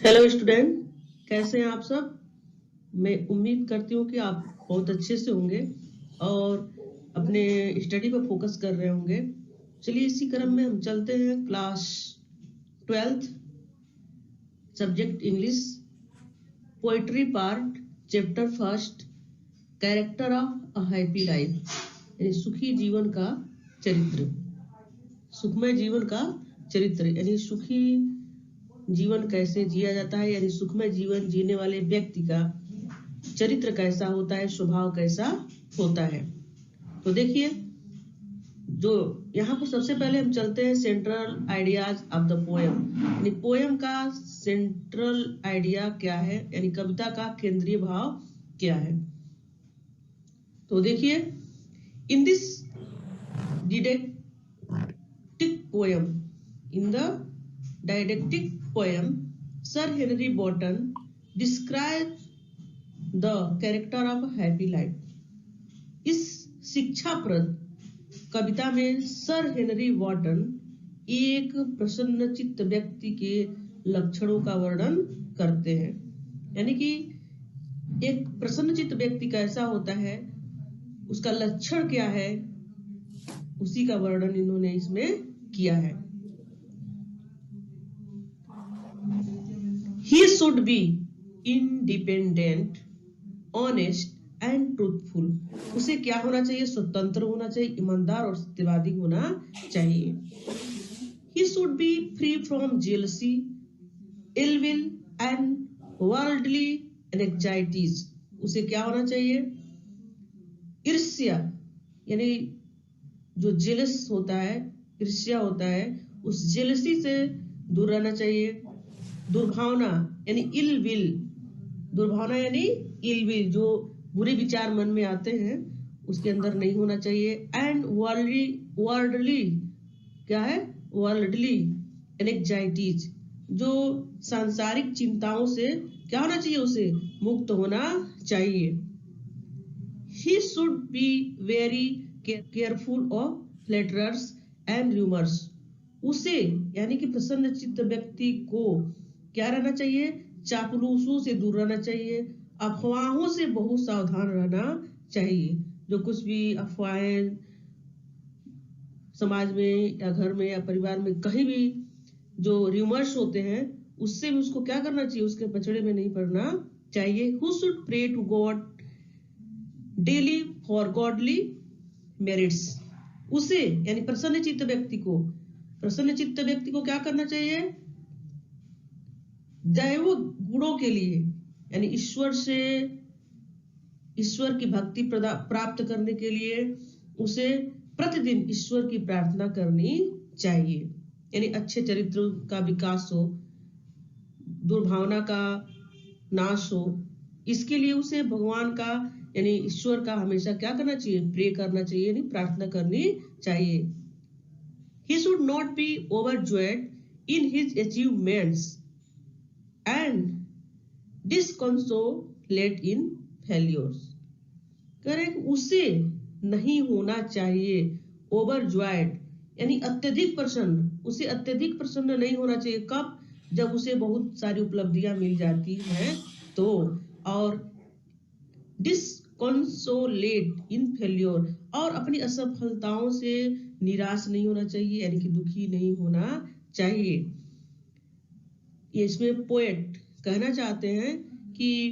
Hello student, कैसे हैं आप सब। मैं उम्मीद करती हूँ कि आप बहुत अच्छे से होंगे और अपने स्टडी पर फोकस कर रहे होंगे। चलिए इसी क्रम में हम चलते हैं class 12th subject English, poetry part, chapter first, character of a happy life, यानी सुखी जीवन का चरित्र, सुखमय जीवन का चरित्र, यानी सुखी जीवन कैसे जिया जाता है, यानी सुखमय जीवन जीने वाले व्यक्ति का चरित्र कैसा होता है, स्वभाव कैसा होता है। तो देखिए, जो यहाँ पर सबसे पहले हम चलते हैं central ideas of the poem, यानी पोएम का सेंट्रल आइडिया क्या है, यानी कविता का केंद्रीय भाव क्या है। तो देखिए, in this didactic poem, in the didactic poem, Sir Henry Wotton describes the character of a happy life. इस शिक्षाप्रद कविता में सर हेनरी वॉटन एक प्रसन्नचित्त व्यक्ति के लक्षणों का वर्णन करते हैं, यानी कि एक प्रसन्नचित्त व्यक्ति कैसा होता है, उसका लक्षण क्या है, उसी का वर्णन इन्होंने इसमें किया है। He should be independent, honest and truthful. उसे क्या होना चाहिए? स्वतंत्र होना चाहिए, ईमानदार और सत्यवादी होना चाहिए। He should be free from jealousy, ill will and worldly anxieties। उसे क्या होना चाहिए? ईर्ष्या, यानी जो जेलस होता है, ईर्ष्या होता है, उस जेलसी से दूर रहना चाहिए। दुर्भावना यानी इल विल, दुर्भावना यानी इल विल, जो बुरे विचार मन में आते हैं उसके अंदर नहीं होना चाहिए। एंड वर्ल्डली क्या है? वर्ल्डली एंग्जाइटीज, जो सांसारिक चिंताओं से क्या होना चाहिए? उसे मुक्त होना चाहिए। He should be very careful of flatterers and rumors। उसे यानी कि प्रसन्न चित्त व्यक्ति को क्या रहना चाहिए? चापलूसों से दूर रहना चाहिए, अफवाहों से बहुत सावधान रहना चाहिए। जो कुछ भी अफवाहें समाज में या घर में या परिवार में कहीं भी जो रूमर्स होते हैं, उससे भी उसको क्या करना चाहिए? उसके पचड़े में नहीं पड़ना चाहिए। Who should pray to God daily for godly merits। उसे यानी प्रसन्न चित्त व्यक्ति को क्या करना चाहिए? दैव गुणों के लिए, यानी ईश्वर की भक्ति प्राप्त करने के लिए उसे प्रतिदिन ईश्वर की प्रार्थना करनी चाहिए, यानी अच्छे चरित्र का विकास हो, दुर्भावना का नाश हो। इसके लिए उसे भगवान का यानी ईश्वर का हमेशा क्या करना चाहिए? प्रे करना चाहिए, यानी प्रार्थना करनी चाहिए। He should not be overjoyed in his achievements and disconsolate in failures। Correct, उसे नहीं होना चाहिए ओवरजॉयड, यानी अत्यधिक प्रसन्न। उसे अत्यधिक प्रसन्न नहीं होना चाहिए। कब? जब उसे बहुत सारी उपलब्धियां मिल जाती हैं तो। और डिसकंसोलेट इन फेल्योर, और अपनी असफलताओं से निराश नहीं होना चाहिए, यानी कि दुखी नहीं होना चाहिए। ये इसमें पोएट कहना चाहते हैं कि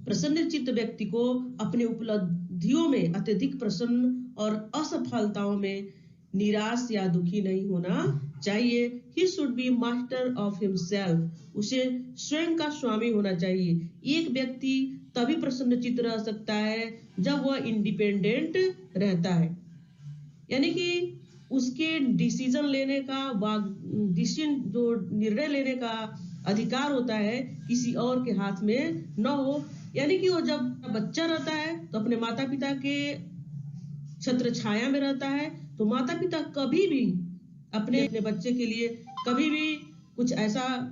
प्रसन्नचित्त व्यक्ति को अपने उपलब्धियों में अत्यधिक प्रसन्न और असफलताओं में निराश या दुखी नहीं होना चाहिए। He should be master of himself। उसे स्वयं का स्वामी होना चाहिए। एक व्यक्ति तभी प्रसन्नचित्त रह सकता है जब वह इंडिपेंडेंट रहता है, यानी कि उसके डिसीजन लेने का, जो निर्णय लेने का अधिकार होता है किसी और के हाथ में न हो। यानी कि वो जब बच्चा रहता है तो अपने माता पिता के छत्र छाया में रहता है, तो माता पिता कभी भी अपने बच्चे के लिए कभी भी कुछ ऐसा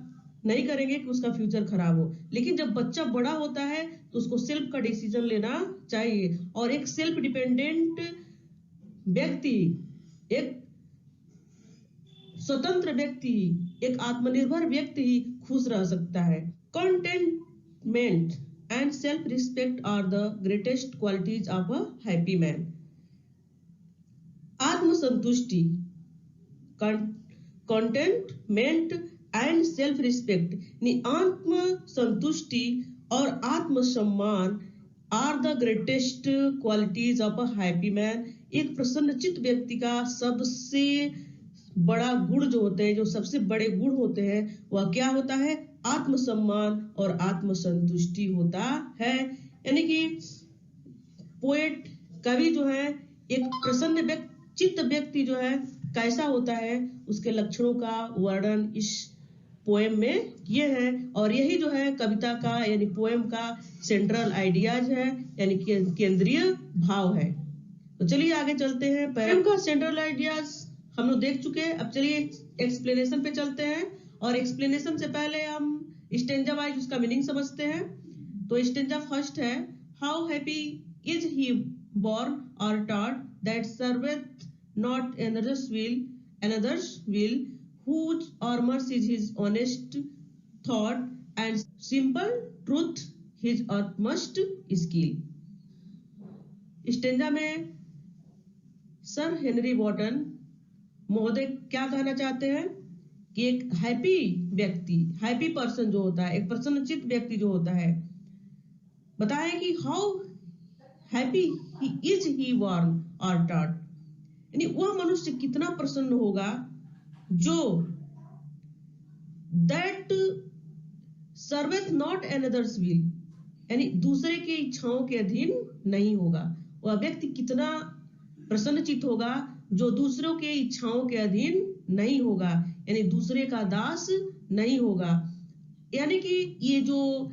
नहीं करेंगे कि उसका फ्यूचर खराब हो। लेकिन जब बच्चा बड़ा होता है तो उसको सेल्फ का डिसीजन लेना चाहिए, और एक सेल्फ डिपेंडेंट व्यक्ति, एक स्वतंत्र व्यक्ति, एक आत्मनिर्भर व्यक्ति ही खुश रह सकता है। Contentment and self respect are the greatest qualities of a happy man. आत्मसंतुष्टि, कंटेंटमेंट एंड सेल्फ रिस्पेक्ट, आत्म संतुष्टि और आत्मसम्मान are the greatest qualities of a happy man. एक प्रसन्नचित्त व्यक्ति का सबसे बड़ा गुण जो होते हैं, जो सबसे बड़े गुण होते हैं, वह क्या होता है? आत्मसम्मान और आत्मसंतुष्टि होता है। यानी कि पोएट, कवि जो है, एक प्रसन्न चित्त व्यक्ति जो है कैसा होता है, उसके लक्षणों का वर्णन इस पोएम में किए हैं। और यही जो है कविता का यानी पोएम का सेंट्रल आइडियाज है, यानी केंद्रीय भाव है। तो चलिए आगे चलते हैं। पोएम का सेंट्रल आइडियाज हम लोग देख चुके हैं। अब चलिए एक्सप्लेनेशन पे चलते हैं, और एक्सप्लेनेशन से पहले हम स्टेंजा वाइज उसका मीनिंग समझते हैं। तो स्टेंजा फर्स्ट है, how happy is he born or taught that serveth not another's will, whose armor is his honest thought and simple truth his utmost skill। Stanza में sir Henry Wharton महोदय क्या कहना चाहते हैं कि एक हैप्पी पर्सन जो होता है, एक प्रसन्नचित्त व्यक्ति जो होता है, बताएं कि how happy is he born और टॉट, यानी वह मनुष्य कितना प्रसन्न होगा जो दैट सर्वेथ नॉट एनदर्स विल, यानी दूसरे की इच्छाओं के अधीन नहीं होगा। वह व्यक्ति कितना प्रसन्नचित्त होगा जो दूसरों के इच्छाओं के अधीन नहीं होगा, यानी दूसरे का दास नहीं होगा। यानी कि ये जो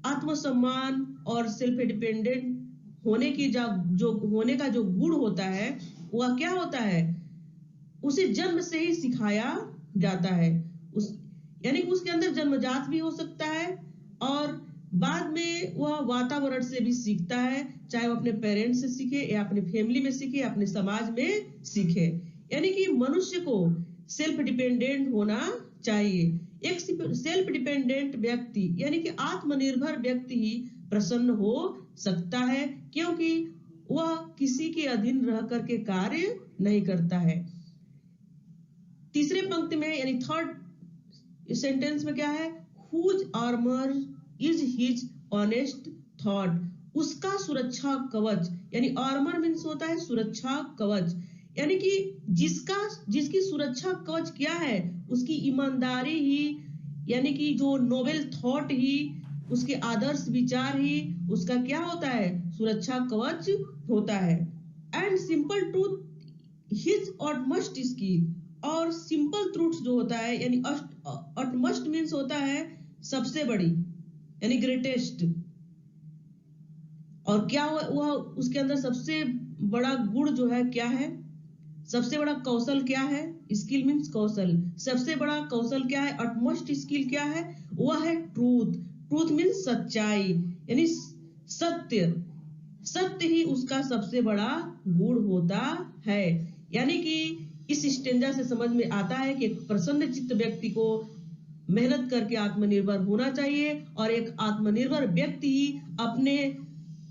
आत्मसम्मान और सेल्फ डिपेंडेंट होने का जो गुण होता है, वह क्या होता है? उसे जन्म से ही सिखाया जाता है। यानी कि उसके अंदर जन्मजात भी हो सकता है, और बाद में वह वातावरण से भी सीखता है, चाहे वो अपने पेरेंट्स से सीखे या अपने फैमिली में सीखे या अपने समाज में सीखे। यानी कि मनुष्य को सेल्फ डिपेंडेंट होना चाहिए। एक सेल्फ डिपेंडेंट व्यक्ति यानी कि आत्मनिर्भर व्यक्ति ही प्रसन्न हो सकता है, क्योंकि वह किसी के अधीन रह करके कार्य नहीं करता है। तीसरे पंक्ति में यानी थर्ड सेंटेंस में क्या है? Whose armour is his honest thought, उसका सुरक्षा कवच, यानी आर्मर मीन्स होता है सुरक्षा कवच, यानी कि जिसकी सुरक्षा कवच क्या है? उसकी ईमानदारी ही, यानी कि जो नोबेल थॉट ही, उसके आदर्श विचार ही उसका क्या होता है? सुरक्षा कवच होता है। And simple truth his utmost skill, और सिंपल ट्रूथ जो होता है यानी ऑटमस्ट मीन्स होता है सबसे बड़ी, यानी ग्रेटेस्ट। और क्या वह उसके अंदर सबसे बड़ा गुण जो है क्या है? सबसे बड़ा कौशल क्या है? स्किल मीन्स कौशल। सबसे बड़ा कौशल क्या है? अटमोस्ट स्किल क्या है? वह है ट्रूथ। ट्रूथ मीन्स सच्चाई, यानी सत्य ही उसका सबसे बड़ा गुण होता है। यानी कि इस स्टेंजा से समझ में आता है कि एक प्रसन्न चित्त व्यक्ति को मेहनत करके आत्मनिर्भर होना चाहिए, और एक आत्मनिर्भर व्यक्ति ही अपने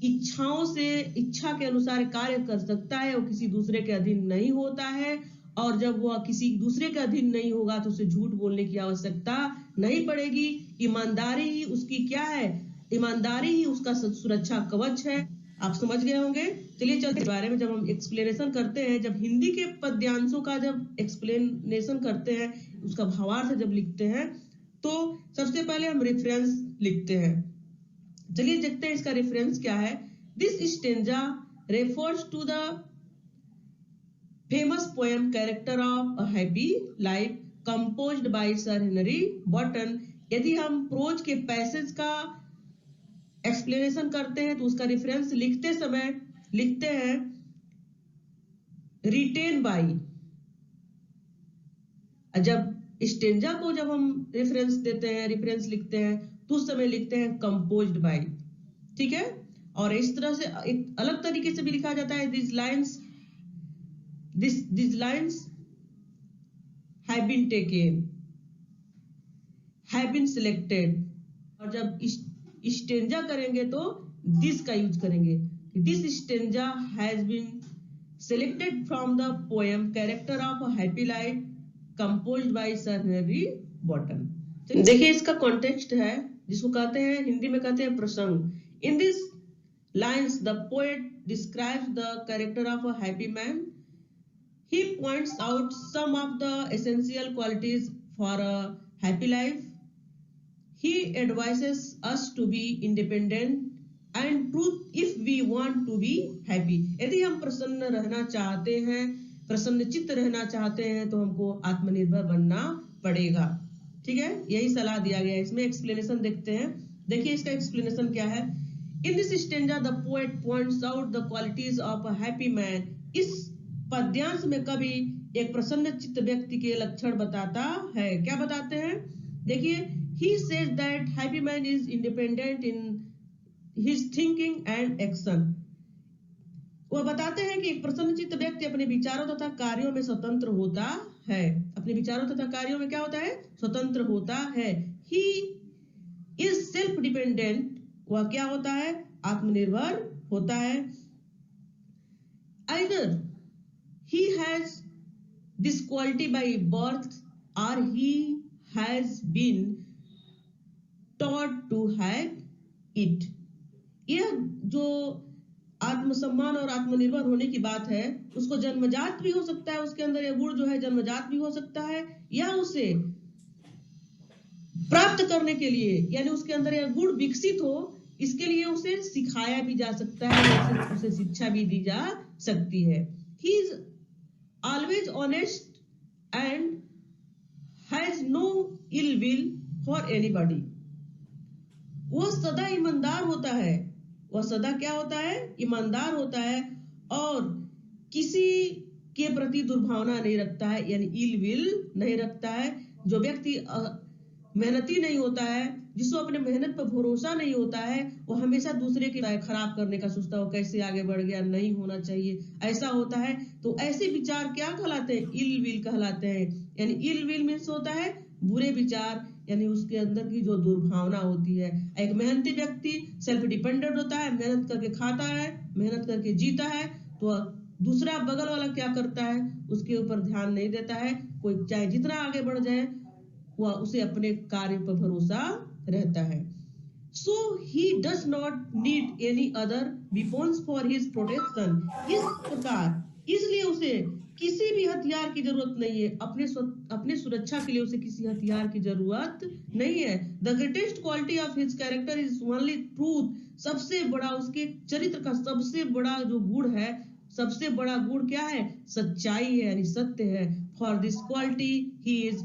इच्छा के अनुसार कार्य कर सकता है। वो किसी दूसरे के अधीन नहीं होता है, और जब वह किसी दूसरे के अधीन नहीं होगा तो उसे झूठ बोलने की आवश्यकता नहीं पड़ेगी। ईमानदारी ही उसकी क्या है? ईमानदारी ही उसका सुरक्षा कवच है। आप समझ गए होंगे। चलिए चलते हैं बारे में। जब हम एक्सप्लेनेशन करते हैं, जब हिंदी के पद्यांशों का जब एक्सप्लेनेशन करते हैं, उसका भावार्थ जब लिखते हैं, तो सबसे पहले हम रेफरेंस लिखते हैं। चलिए देखते हैं इसका रेफरेंस क्या है। This stanza refers to the famous poem character of a happy life composed by sir Henry Wotton. यदि हम प्रोज के पैसेज का एक्सप्लेनेशन करते हैं तो उसका रेफरेंस लिखते समय लिखते हैं रिटेन बाय। जब स्टेंजा को जब हम रेफरेंस देते हैं, रेफरेंस लिखते हैं, तो उस समय लिखते हैं कंपोज्ड बाय। ठीक है। और इस तरह से एक अलग तरीके से भी लिखा जाता है, these lines have been taken have been selected, और जब स्टेंजा करेंगे तो दिस का यूज करेंगे। This stanza has been selected from the poem Character of a Happy Life composed by Sir Henry Wotton। देखिए इसका कॉन्टेक्स्ट है जिसको कहते हैं, हिंदी में कहते हैं प्रसंग। In this lines the poet describes the character of a happy man. He points out some of the essential qualities for a happy life. He advises us to be independent and truth if we want to be happy। यदि हम प्रसन्न रहना चाहते हैं, प्रसन्न चित्त रहना चाहते हैं, तो हमको आत्मनिर्भर बनना पड़ेगा। ठीक है, यही सलाह दिया गया है। इसमें एक्सप्लेनेशन देखते हैं। देखिए इसका एक्सप्लेनेशन क्या है। In this stanza the poet points out the qualities of a happy man. इस पद्यांश में कवि एक प्रसन्न चित्त व्यक्ति के लक्षण बताता है। क्या बताते हैं? देखिए, he says that happy man is independent in His thinking and action। वह बताते हैं कि एक प्रसन्नचित्त व्यक्ति अपने विचारों तथा कार्यों में स्वतंत्र होता है। अपने विचारों तथा कार्यों में क्या होता है? स्वतंत्र होता है। He is self dependent। वह क्या होता है? आत्मनिर्भर होता है। Either he has this quality by birth or he has been taught to have it। यह जो आत्मसम्मान और आत्मनिर्भर होने की बात है, उसको जन्मजात भी हो सकता है, उसके अंदर यह गुण जो है जन्मजात भी हो सकता है, या उसे प्राप्त करने के लिए, यानी उसके अंदर यह गुण विकसित हो, इसके लिए उसे सिखाया भी जा सकता है, उसे शिक्षा भी दी जा सकती है। He is always honest and has no ill will for anybody। वह सदा ईमानदार होता है। वह सदा क्या होता है? ईमानदार होता है और किसी के प्रति दुर्भावना नहीं रखता है, यानी इल विल नहीं रखता है। जो व्यक्ति मेहनती नहीं होता है, जिसको अपने मेहनत पर भरोसा नहीं होता है, वो हमेशा दूसरे की खराब करने का सोचता है, वो कैसे आगे बढ़ गया, नहीं होना चाहिए, ऐसा होता है। तो ऐसे विचार क्या कहलाते हैं? इल विल कहलाते हैं। यानी इल विल मीन्स होता है बुरे विचार, यानी उसके अंदर की जो दुर्भावना होती है। एक मेहनती व्यक्ति सेल्फ डिपेंडेंट होता है, मेहनत करके खाता है, मेहनत करके जीता है, तो दूसरा बगल वाला क्या करता है? उसके ऊपर ध्यान नहीं देता है। कोई चाहे जितना आगे बढ़ जाए, वह उसे अपने कार्य पर भरोसा रहता है। So he does not need any other weapons for his protection। इस प्रकार इसलिए उसे किसी भी हथियार की जरूरत नहीं है। अपने सुरक्षा के लिए उसे किसी हथियार की जरूरत नहीं है। The greatest quality of his character is only truth। सबसे बड़ा उसके चरित्र का सबसे बड़ा जो गुण है, सबसे बड़ा गुण क्या है? सच्चाई है, यानी सत्य है। For this quality he is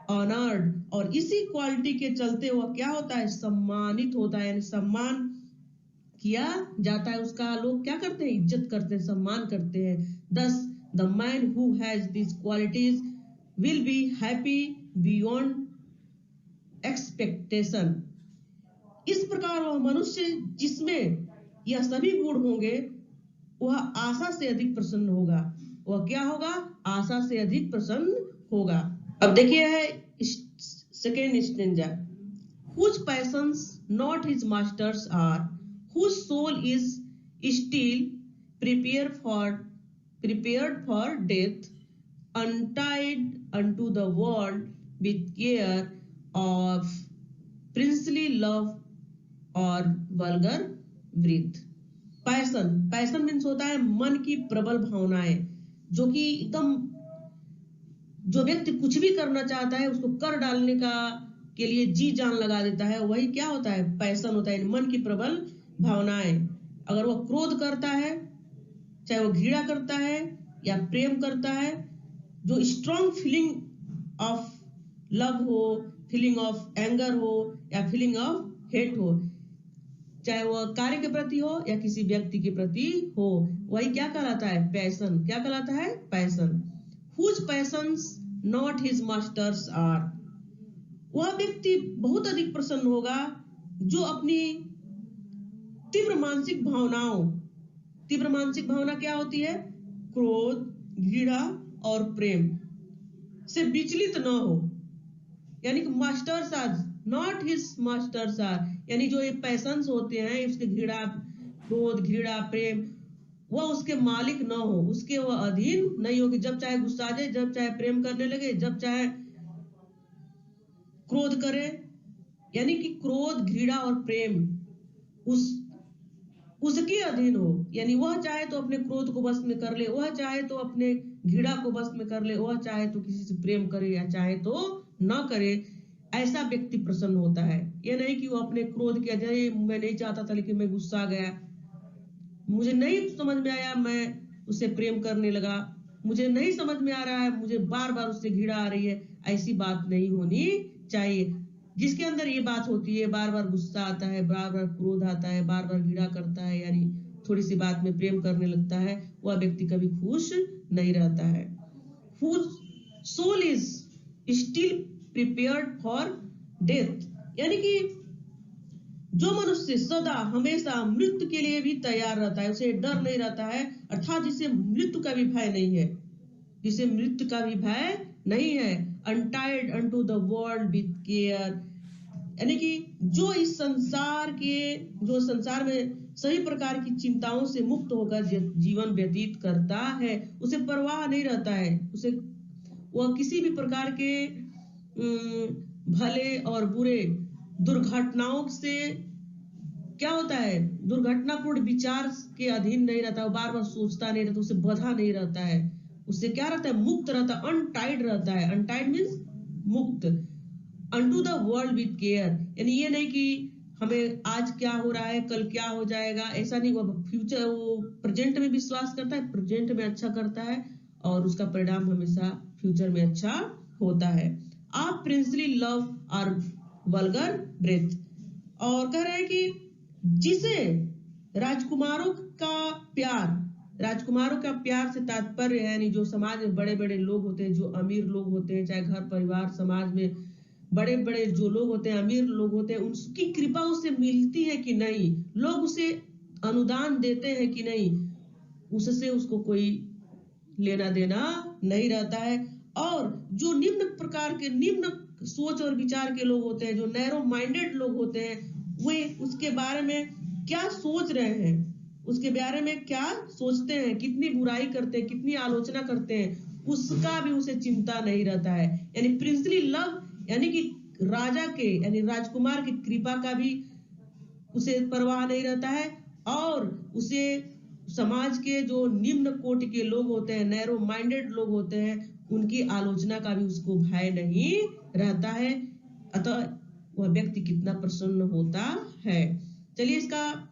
honored। और इसी क्वालिटी के चलते वह क्या होता है? सम्मानित होता है, यानी सम्मान किया जाता है उसका। लोग क्या करते हैं? इज्जत करते हैं, सम्मान करते हैं। Thus the man who has these qualities will be happy beyond expectation। इस प्रकार वह मनुष्य जिसमें यह सभी गुण होंगे, वह आशा से अधिक प्रसन्न होगा। वह क्या होगा? आशा से अधिक प्रसन्न होगा। अब देखिए है second stanza. Whose passions not his masters are, whose soul is still prepared for death, untied unto the world with care of princely love or vulgar wreath। Passion means होता है मन की प्रबल भावनाएं, जो कि एकदम जो व्यक्ति कुछ भी करना चाहता है उसको कर डालने के लिए जी जान लगा देता है, वही क्या होता है? पैशन होता है। मन की प्रबल भावनाएं। अगर वो क्रोध करता है, चाहे वो घृणा करता है या प्रेम करता है, जो स्ट्रॉन्ग फीलिंग ऑफ लव हो, फीलिंग ऑफ एंगर हो या फीलिंग ऑफ हेट हो, चाहे वह कार्य के प्रति हो या किसी व्यक्ति के प्रति हो, वही क्या कहलाता है? पैशन। क्या कहलाता है? Passion. Whose passions not his masters are। वह व्यक्ति बहुत अधिक प्रसन्न होगा जो अपनी तीव्र मानसिक भावना क्या होती है? क्रोध, घृणा और प्रेम से विचलित न हो। यानी कि masters are not his masters are, यानी जो ये पैशंस होते हैं, इसके घृणा, क्रोध, घृणा, प्रेम, वह उसके मालिक न हो, उसके वह अधीन नहीं हो कि जब चाहे गुस्सा आ जाए, जब चाहे प्रेम करने लगे, जब चाहे क्रोध करे। यानी कि क्रोध, घृणा और प्रेम उस उसके अधीन हो, यानी वह चाहे तो अपने क्रोध को वश में कर ले, वह चाहे तो अपने घृणा को वश में कर ले, वह चाहे तो किसी से प्रेम करे या चाहे तो न करे। ऐसा व्यक्ति प्रसन्न होता है। ये नहीं कि वो अपने क्रोध के अजय, मैं नहीं चाहता था लेकिन मैं गुस्सा आ गया, मुझे नहीं समझ में आया, मैं उससे प्रेम करने लगा, मुझे नहीं समझ में आ रहा है, मुझे बार बार उससे घृणा आ रही है। ऐसी बात नहीं होनी चाहिए। जिसके अंदर ये बात होती है, बार बार गुस्सा आता है, बार बार क्रोध आता है, बार बार घृणा करता है, यानी थोड़ी सी बात में प्रेम करने लगता है, वह व्यक्ति कभी खुश नहीं रहता है। whose soul is still prepared for death, यानी कि जो मनुष्य सदा हमेशा मृत्यु के लिए भी तैयार रहता है, उसे डर नहीं रहता है, अर्थात जिसे मृत्यु का भी भय नहीं है, जिसे मृत्यु का भी भय नहीं है। Untied unto the world with care, यानी कि जो इस संसार के, जो संसार में सभी प्रकार की चिंताओं से मुक्त होकर जीवन व्यतीत करता है, उसे परवाह नहीं रहता है, उसे वह किसी भी प्रकार के भले और बुरे दुर्घटनाओं से क्या होता है, दुर्घटनापूर्ण विचार के अधीन नहीं रहता, वो बार बार सोचता नहीं रहता, उसे बंधा नहीं रहता है, उससे क्या रहता है, मुक्त रहता है, अनटाइड रहता है। अनटाइड मीन्स मुक्त। Unto the world with care, यानी ये नहीं कि हमें आज क्या हो रहा है, कल क्या हो जाएगा, ऐसा नहीं। वो फ्यूचर, वो प्रेजेंट में विश्वास करता है, प्रेजेंट में अच्छा करता है और उसका परिणाम हमेशा फ्यूचर में अच्छा होता है। आप प्रिंसली लव और वल्गर ब्रेथ, और कह रहे हैं कि जिसे राजकुमारों का प्यार, राजकुमारों का प्यार से तात्पर्य है, यानी जो समाज में बड़े बड़े लोग होते हैं, जो अमीर लोग होते हैं, चाहे घर परिवार समाज में बड़े बड़े जो लोग होते हैं, अमीर लोग होते हैं, उसकी कृपा उसे मिलती है कि नहीं, लोग उसे अनुदान देते हैं कि नहीं, उससे उसको कोई लेना देना नहीं रहता है। और जो निम्न प्रकार के, निम्न सोच और विचार के लोग होते हैं, जो नैरो माइंडेड लोग होते हैं, वे उसके बारे में क्या सोच रहे हैं, उसके बारे में क्या सोचते हैं, कितनी बुराई करते हैं, कितनी आलोचना करते हैं, उसका भी उसे चिंता नहीं रहता है। यानी प्रिंसली लव, यानी कि राजा के, यानी राजकुमार की कृपा का भी उसे परवाह नहीं रहता है, और उसे समाज के जो निम्न कोटि के लोग होते हैं, नैरो माइंडेड लोग होते हैं, उनकी आलोचना का भी उसको भय नहीं रहता है। अतः वह व्यक्ति कितना प्रसन्न होता है। चलिए, इसका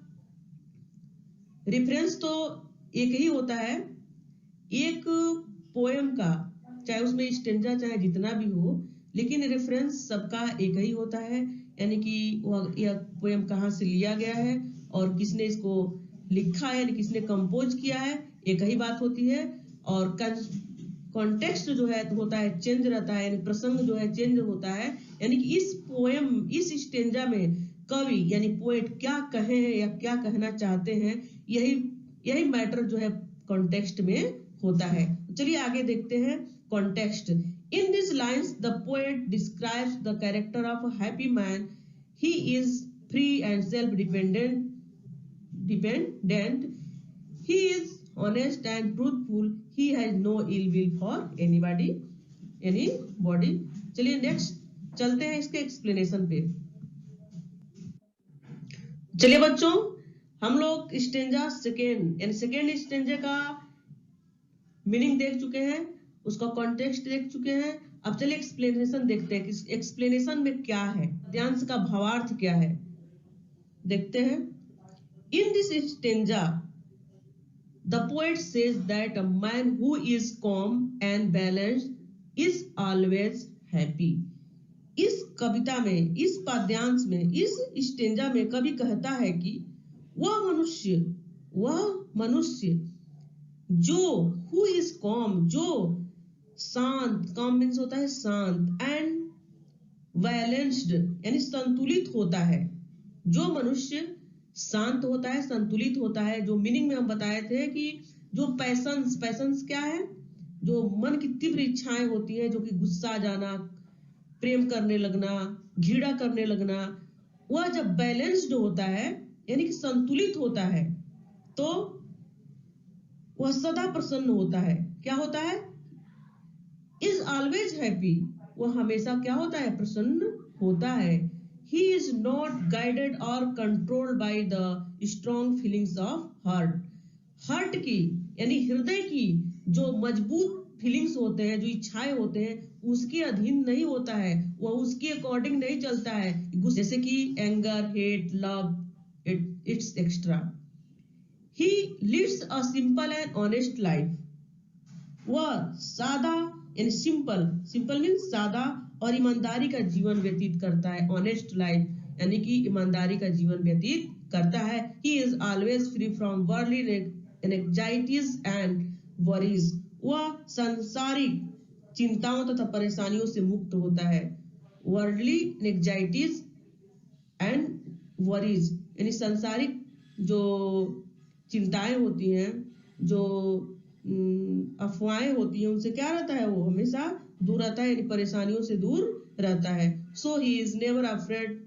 रेफरेंस तो एक ही होता है, एक पोएम का, चाहे उसमें स्टेंजा चाहे जितना भी हो, लेकिन रेफरेंस सबका एक ही होता है, यानी कि वह यह पोएम कहाँ से लिया गया है और किसने इसको लिखा है, यानी किसने कंपोज किया है, एक ही बात होती है। और कॉन्टेक्स्ट जो है होता है चेंज रहता है, यानी प्रसंग जो है चेंज होता है, यानी कि इस पोएम, इस स्टेंजा में कवि यानी पोएट क्या कहे हैं या क्या कहना चाहते हैं, यही मैटर जो है कॉन्टेक्स्ट में होता है। चलिए आगे देखते हैं context. In this lines the poet describes the character of a happy man. He is free and self dependent, he is honest and truthful, he has no ill will for anybody. चलिए next चलते हैं इसके explanation पे। चलिए बच्चों, हम लोग stanza second, यानी सेकेंड स्टेंजा का मीनिंग देख चुके हैं, उसका कॉन्टेक्स्ट देख चुके हैं। अब चलिए एक्सप्लेनेशन देखते हैं कि एक्सप्लेनेशन में क्या है, वाक्यांश का भावार्थ क्या है, देखते हैं। In this stanza the poet says that a man who is calm and balanced is always happy. इस कविता में, इस पद्यांश में, इस स्टेंजा में कवि कहता है कि वह मनुष्य जो who is calm, जो शांत, calm means होता है शांत, and balanced यानी संतुलित होता है। जो मनुष्य शांत होता है, संतुलित होता है, जो मीनिंग में हम बताए थे कि जो पैशंस क्या है, जो मन की तीव्र इच्छाएं होती है, जो कि गुस्सा आ जाना, प्रेम करने लगना, घृणा करने लगना, वह जब बैलेंस्ड होता है यानी कि संतुलित होता है तो वह सदा प्रसन्न होता है। क्या होता है? इज ऑलवेज हैप्पी, वह हमेशा क्या होता है? प्रसन्न होता है। ही इज नॉट गाइडेड और controlled by the strong feelings of heart, heart की यानी हृदय की जो मजबूत फीलिंग्स होते हैं, जो इच्छाएं होते हैं, उसके अधीन नहीं होता है, वह उसके अकॉर्डिंग नहीं चलता है, जैसे कि anger, hate, love, it's extra. He leads a simple and honest life, वह सादा यानी सिंपल, सिंपल मीन्स सादा और ईमानदारी का जीवन व्यतीत करता है। ऑनेस्ट लाइफ यानी कि ईमानदारी का जीवन व्यतीत करता है। He is always free from worldly anxieties and worries, वह सांसारिक चिंताओं तथा परेशानियों से मुक्त होता है। वर्ल्डली एंग्जाइटीज एंड वरीज यानी सांसारिक जो चिंताएं होती हैं, जो अफवाहें होती हैं, उनसे क्या रहता है? वो हमेशा दूर रहता है, यानी परेशानियों से दूर रहता है। So he is never afraid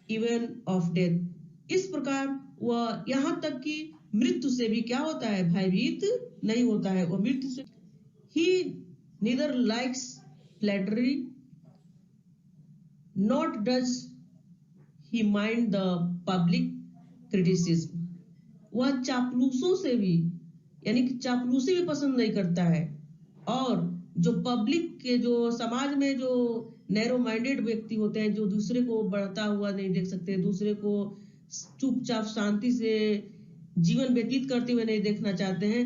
even of death, इस प्रकार वह यहाँ तक कि मृत्यु से भी क्या होता है? भयभीत नहीं होता है। वह मृत्यु से ही neither likes flattery not does he mind the public criticism, वह चापलूसों से भी यानी कि चापलूसी भी पसंद नहीं करता है। और जो पब्लिक के, जो समाज में जो नैरो माइंडेड व्यक्ति होते हैं, जो दूसरे को बढ़ता हुआ नहीं देख सकते, दूसरे को चुपचाप शांति से जीवन व्यतीत करते हुए नहीं देखना चाहते हैं,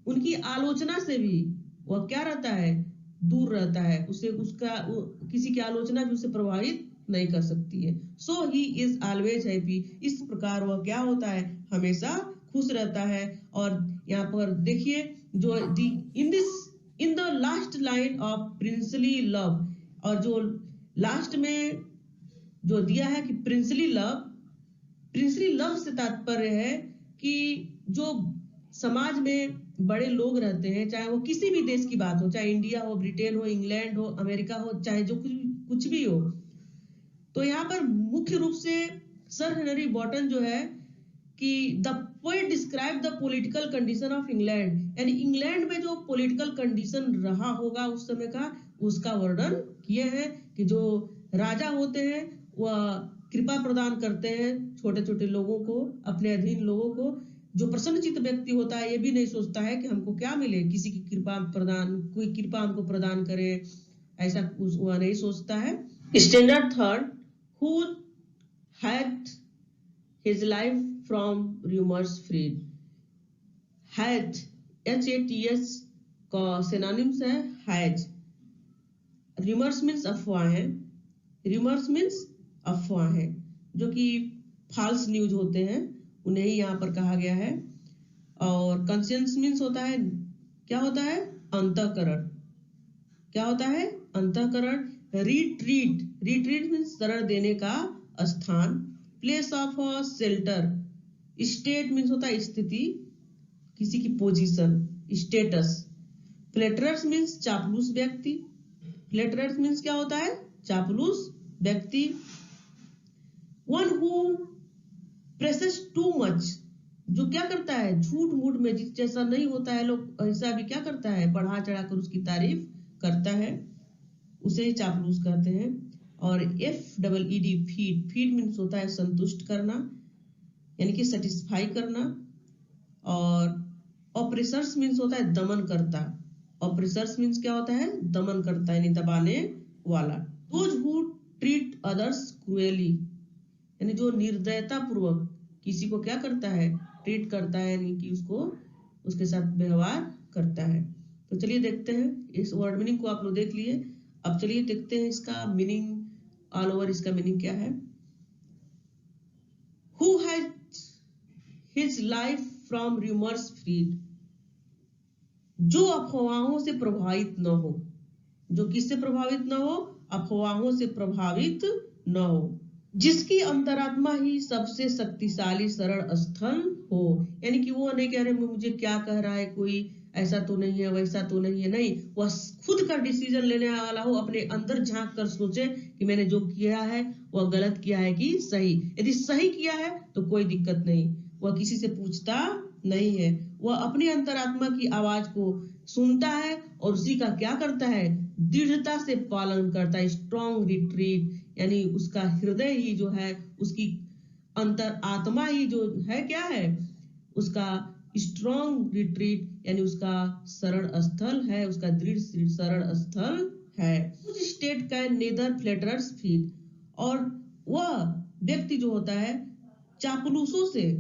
उनकी आलोचना से भी वह क्या रहता है? दूर रहता है। उसे किसी की आलोचना भी उसे प्रभावित नहीं कर सकती है। So he is always happy, इस प्रकार वह क्या होता है? हमेशा खुश रहता है। और यहाँ पर देखिए जो in the last line of princely love, और जो लास्ट में जो दिया है कि प्रिंसली लव से तात्पर्य है कि जो समाज में बड़े लोग रहते हैं, चाहे वो किसी भी देश की बात हो, चाहे इंडिया हो, ब्रिटेन हो, इंग्लैंड हो, अमेरिका हो, चाहे जो कुछ भी हो, तो यहाँ पर मुख्य रूप से सर हेनरी बॉटन जो है कि the poet describe the political condition of England, यानी इंग्लैंड में जो पॉलिटिकल कंडीशन रहा होगा उस समय का, उसका वर्णन किए हैं कि जो राजा होते हैं वह कृपा प्रदान करते हैं छोटे छोटे लोगों को, अपने अधीन लोगों को। जो प्रसन्नचित्त व्यक्ति होता है ये भी नहीं सोचता है कि हमको क्या मिले, किसी की कृपा प्रदान, कोई कृपा हमको प्रदान करे, ऐसा वह नहीं सोचता है। Standard third, who hath his life from rumors freed, hath HATH का सिनोनिम्स है हैज। rumors means अफवाहें, rumors means अफवाहें जो कि फॉल्स न्यूज होते हैं, उन्हें ही यहाँ पर कहा गया है। और कंसेंस मीन्स होता है, क्या होता है? अंतःकरण। क्या होता है? अंतःकरण। रिट्रीट मीन्स शरण देने का स्थान। Place of shelter. State means होता है स्थिति, किसी की पोजीशन, स्टेटस। फ्लैटरर्स मीन्स चापलूस व्यक्ति। फ्लैटरर्स मीन्स क्या होता है? चापलूस व्यक्ति। One who presses too much, जो क्या करता है? झूठ मूठ में जिस जैसा नहीं होता है लोग ऐसा भी क्या करता है? बढ़ा चढ़ाकर उसकी तारीफ करता है, उसे ही चापलूस कहते हैं। और FEED, फीड मीन्स होता है संतुष्ट करना, यानी कि सेटिस्फाई करना। और ऑपरेसर्स मीन्स होता है दमन करता। ऑपरेसर्स मीन्स क्या होता है? दमन करता, यानी दबाने वाला। दोज हु ट्रीट अदर्स क्रूएली, यानी जो निर्दयता पूर्वक किसी को क्या करता है? ट्रीट करता है, यानी कि उसके साथ व्यवहार करता है। तो चलिए देखते हैं, इस वर्ड मीनिंग को आप लोग देख लिए। अब चलिए देखते हैं इसका मीनिंग, ऑल ओवर इसका मीनिंग क्या है। Who has his life from rumors freed, जो अफवाहों से प्रभावित न हो। जो किससे प्रभावित न हो? अफवाहों से प्रभावित न हो। जिसकी अंतरात्मा ही सबसे शक्तिशाली शरण स्थल हो, यानी कि वो नहीं कह रहे मुझे क्या कह रहा है कोई, ऐसा तो नहीं है, वैसा तो नहीं है, नहीं, वह खुद का डिसीजन लेने वाला हो, अपने अंदर झांक कर सोचे कि मैंने जो किया है वह गलत किया है कि सही। यदि सही किया है तो कोई दिक्कत नहीं, वह किसी से पूछता नहीं है, वह अपनी अंतरात्मा की आवाज को सुनता है और उसी का क्या करता है, दृढ़ता से पालन करता है। स्ट्रॉन्ग रिट्रीट, यानी उसका हृदय ही जो है, उसकी अंतर आत्मा ही जो है, क्या है, उसका स्ट्रॉन्ग रिट्रीट, यानी उसका शरण स्थल है, उसका दृढ़ शरण स्थल है। कुछ स्टेट कैन नेदर फ्लेटरर्स फीट, और वह व्यक्ति जो होता है चापलूसों से,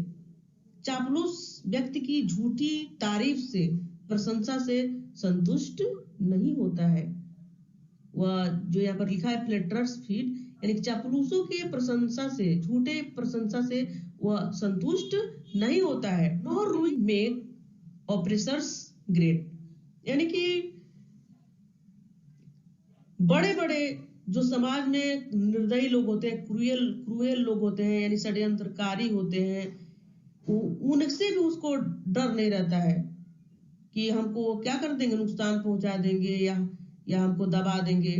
चापलूस व्यक्ति की झूठी तारीफ से, प्रशंसा से संतुष्ट नहीं होता है। वह जो यहाँ पर लिखा है फ्लेटरर्स फीट, यानी चापलूसों की प्रशंसा से, झूठे प्रशंसा से वह संतुष्ट नहीं होता है। Nor we make oppressors great, यानी कि बड़े बड़े जो समाज में निर्दयी लोग होते हैं, क्रूएल लोग होते हैं, यानी षड्यंत्रकारी होते हैं, उनसे भी उसको डर नहीं रहता है कि हमको क्या कर देंगे, नुकसान पहुंचा देंगे या हमको दबा देंगे।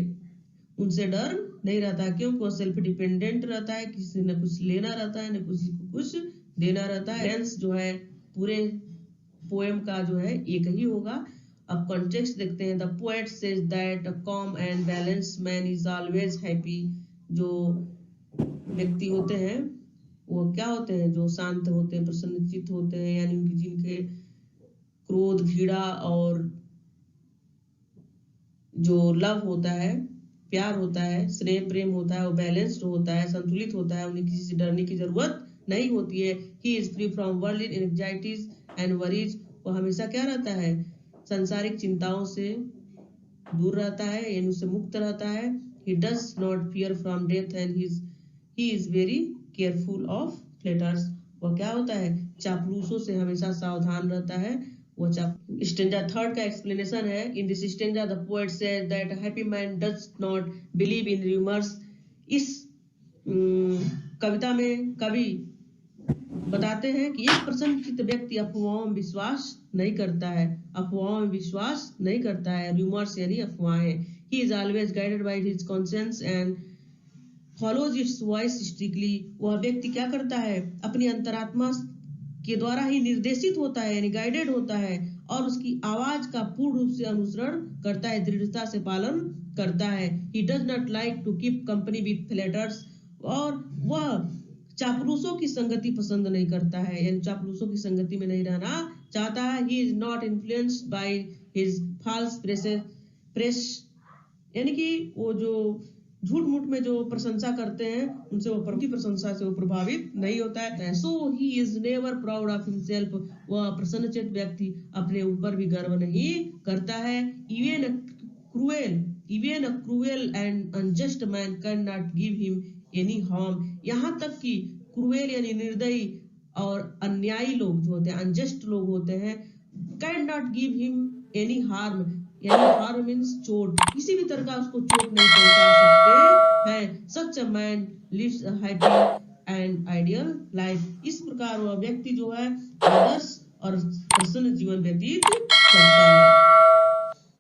उनसे डर नहीं रहता है, क्योंकि वो सेल्फ डिपेंडेंट रहता है, किसी ने कुछ लेना रहता है, न किसी को कुछ देना रहता है। सेंस जो है पूरे पोएम का जो है एक ही होगा। अब कॉन्टेक्स्ट देखते हैं। The poet says that a calm and balanced man is always happy। जो व्यक्ति होते हैं वो क्या होते हैं, जो शांत होते हैं, प्रसन्नचित्त होते हैं, यानी उनकी जिनके क्रोध, घृणा और जो लव होता है, प्यार होता है, स्नेह प्रेम होता है, वो बैलेंस्ड होता है, संतुलित होता है, उन्हें किसी से डरने की जरूरत नहीं होती है। He is free from worldly anxieties and worries, वो हमेशा क्या रहता है, सांसारिक चिंताओं से दूर रहता है, यानी उससे मुक्त रहता है। He does not fear from death and he is very careful of flatterers, वो क्या होता है, चापलूसों से हमेशा सावधान रहता है। वो स्टेंजा थर्ड का एक्सप्लेनेशन है। In this stanza the poet says that happy man does not believe in rumours. इस कविता में कवि बताते हैं कि एक प्रसन्नचित्त व्यक्ति अफवाहों में विश्वास नहीं करता है, अफवाहों में विश्वास नहीं करता है, रूमर्स यानी अफवाहें। He is always guided by his conscience and follows it's voice strictly. वह व्यक्ति क्या करता है, अपनी अंतरात्मा के द्वारा ही निर्देशित होता है, यानी गाइडेड होता है, और उसकी आवाज का पूर्ण रूप से अनुसरण करता है, दृढ़ता से पालन करता है। He does not like to keep company with flatterers, और वह चापलूसों की संगति पसंद नहीं करता है, यानी चापलूसों की संगति में नहीं रहना चाहता है। He is not influenced by his false praise, यानी कि वो जो झूठ मूठ में जो प्रशंसा करते हैं, उनसे वो उनकी प्रशंसा से वो प्रभावित नहीं होता है। So he is never proud of himself, वह प्रसन्नचित्त व्यक्ति अपने ऊपर भी गर्व नहीं करता है। Even a cruel and unjust man can not give him any harm, यहाँ तक कि क्रूएल यानी निर्दयी और अन्यायी लोग जो होते हैं, अनजस्ट लोग होते हैं, can not give him any harm, यानी हार्म मीन्स चोट, किसी भी तरह का उसको चोट नहीं पहुंचा सकते हैं। Such a man lives a happy and ideal life, इस प्रकार वह व्यक्ति जो है आदर्श और प्रसन्न जीवन व्यतीत करता है।